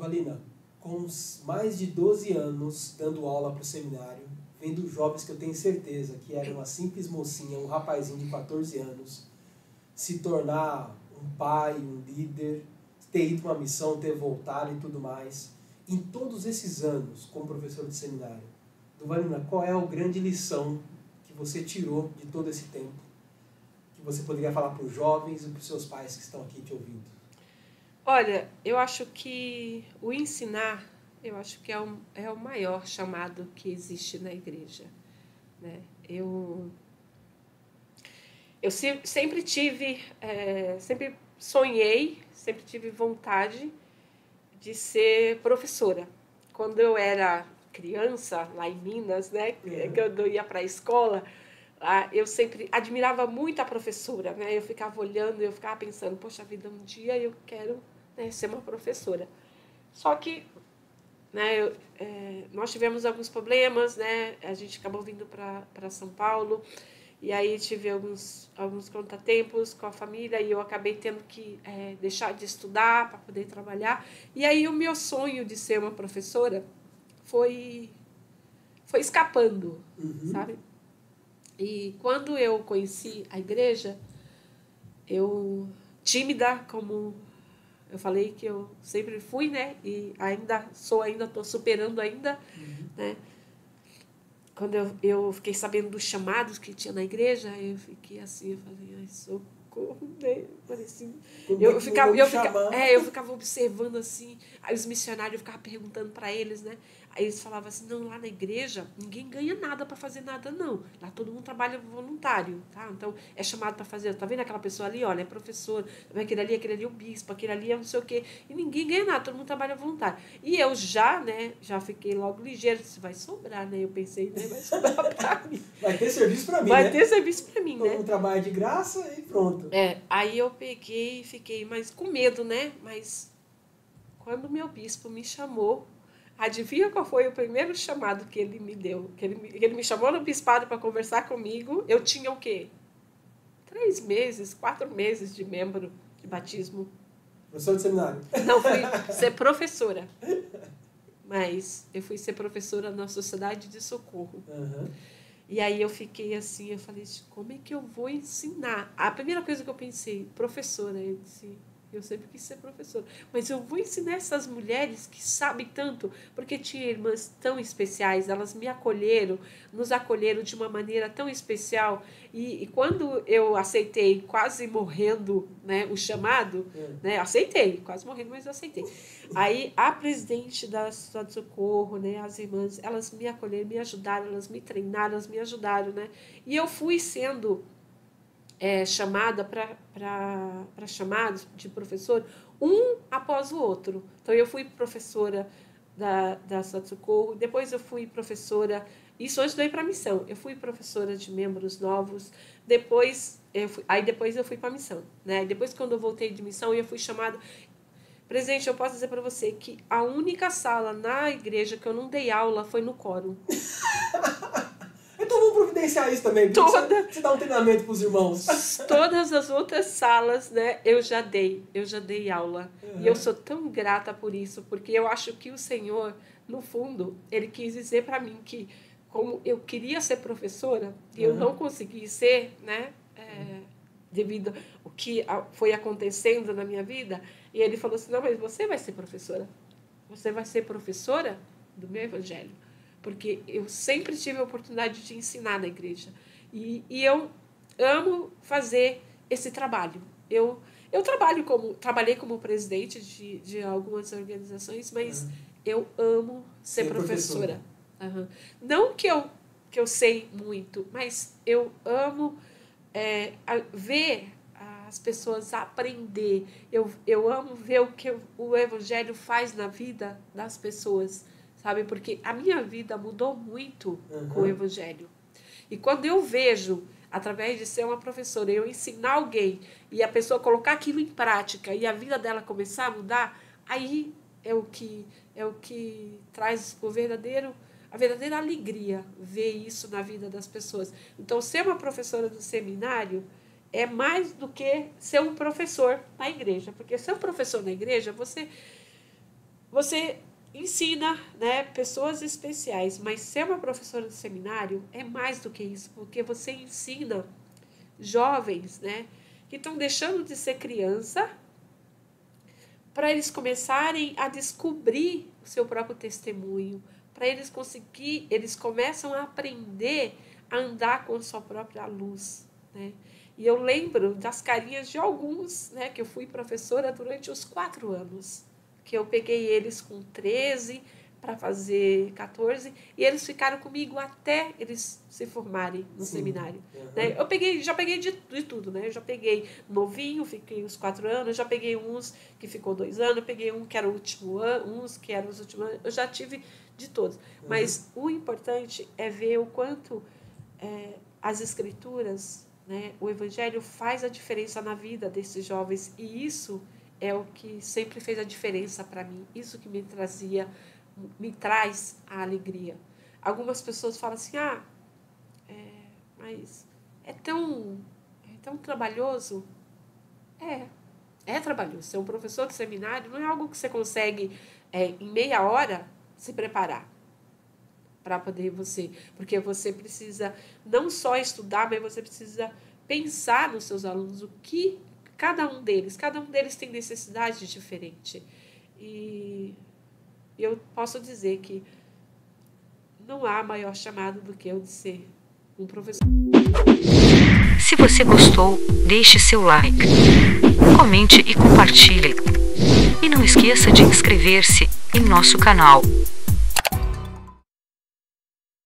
Valina, com mais de 12 anos dando aula para o seminário, vendo jovens que eu tenho certeza que eram uma simples mocinha, um rapazinho de 14 anos, se tornar um pai, um líder, ter ido para uma missão, ter voltado e tudo mais. Em todos esses anos, como professor de seminário, Valina, qual é a grande lição que você tirou de todo esse tempo, que você poderia falar para os jovens e para os seus pais que estão aqui te ouvindo? Olha, eu acho que o ensinar, eu acho que é o maior chamado que existe na igreja, né? Eu sempre tive, sempre sonhei, sempre tive vontade de ser professora. Quando eu era criança, lá em Minas, né, quando eu ia para a escola, eu sempre admirava muito a professora, né? Eu ficava olhando, eu ficava pensando, poxa vida, um dia eu quero, né, ser uma professora. Só que, né, nós tivemos alguns problemas, né? A gente acabou vindo para São Paulo e aí tive alguns contratempos com a família e eu acabei tendo que deixar de estudar para poder trabalhar. E aí o meu sonho de ser uma professora foi escapando, sabe? E quando eu conheci a igreja, eu, tímida, como eu falei que eu sempre fui, né? E ainda estou superando ainda, né? Quando eu fiquei sabendo dos chamados que tinha na igreja, eu fiquei assim, eu falei, ai, socorro, né? Parecia... Eu ficava observando assim, aí os missionários, eu ficava perguntando para eles, né? Aí eles falavam assim, não, lá na igreja ninguém ganha nada para fazer nada, não. Lá todo mundo trabalha voluntário, tá? Então é chamado para fazer, tá vendo aquela pessoa ali, olha, é professor, aquele ali é o bispo, aquele ali é não sei o quê. E ninguém ganha nada, todo mundo trabalha voluntário. E eu já fiquei logo ligeiro, disse, vai sobrar, né? Eu pensei, né? Vai sobrar para mim. Vai ter serviço para mim, Vai ter serviço para mim, todo né? mundo trabalha de graça e pronto. Aí eu peguei e fiquei mais com medo, né? Mas quando meu bispo me chamou, adivinha qual foi o primeiro chamado que ele me deu? Que ele me chamou no bispado para conversar comigo. Eu tinha o quê? 3 meses, 4 meses de membro de batismo. Professor de seminário? Não, fui ser professora. Mas eu fui ser professora na Sociedade de Socorro. E aí eu fiquei assim, eu falei, como é que eu vou ensinar? A primeira coisa que eu pensei, professora, eu disse, eu sempre quis ser professora, mas eu vou ensinar essas mulheres que sabem tanto, porque tinha irmãs tão especiais, elas me acolheram, nos acolheram de uma maneira tão especial, e quando eu aceitei, quase morrendo, né, o chamado, né, aceitei, quase morrendo, mas eu aceitei. Aí a presidente da Sociedade de Socorro, né, as irmãs, elas me acolheram, me ajudaram, elas me treinaram, elas me ajudaram, né, e eu fui sendo chamada para chamados de professor, um após o outro. Então, eu fui professora da Sociedade de Socorro, depois eu fui professora, isso antes de eu ir para a missão, eu fui professora de membros novos, depois eu fui para a missão. Né? Depois, quando eu voltei de missão, eu fui chamada... Presidente, eu posso dizer para você que a única sala na igreja que eu não dei aula foi no quórum. Então vamos providenciar isso também. Você dá um treinamento para os irmãos. Todas as outras salas, né, eu já dei aula. E eu sou tão grata por isso, porque eu acho que o Senhor, no fundo, Ele quis dizer para mim que, como eu queria ser professora, e eu não consegui ser, né, devido ao que foi acontecendo na minha vida, e Ele falou assim, não, mas você vai ser professora. Você vai ser professora do meu evangelho. Porque eu sempre tive a oportunidade de ensinar na igreja. E eu amo fazer esse trabalho. Eu trabalhei como presidente de algumas organizações, mas eu amo ser professora. Não que eu sei muito, mas eu amo ver as pessoas aprender. Eu amo ver o que o evangelho faz na vida das pessoas. Sabe? Porque a minha vida mudou muito com o evangelho. E quando eu vejo, através de ser uma professora, eu ensinar alguém e a pessoa colocar aquilo em prática e a vida dela começar a mudar, aí é o que traz a verdadeira alegria, ver isso na vida das pessoas. Então, ser uma professora do seminário é mais do que ser um professor na igreja. Porque ser um professor na igreja, você você ensina, né, pessoas especiais, mas ser uma professora de seminário é mais do que isso, porque você ensina jovens, né, que estão deixando de ser criança para eles começarem a descobrir o seu próprio testemunho, para eles começam a aprender a andar com a sua própria luz, né? E eu lembro das carinhas de alguns, né, que eu fui professora durante os 4 anos, que eu peguei eles com 13 para fazer 14, e eles ficaram comigo até eles se formarem no seminário. Né? Já peguei de tudo, né? Eu já peguei novinho, fiquei os 4 anos, já peguei uns que ficou 2 anos, eu peguei um que era o último ano, uns que eram os últimos anos, eu já tive de todos. Mas o importante é ver o quanto as escrituras, né, o evangelho faz a diferença na vida desses jovens, e isso é o que sempre fez a diferença para mim, isso que me traz a alegria. Algumas pessoas falam assim, mas é tão trabalhoso. É trabalhoso. Ser um professor de seminário não é algo que você consegue, em meia hora, se preparar para poder porque você precisa não só estudar, mas você precisa pensar nos seus alunos, o que cada um deles tem necessidade diferente. E eu posso dizer que não há maior chamado do que o de ser um professor. Se você gostou, deixe seu like, comente e compartilhe. E não esqueça de inscrever-se em nosso canal.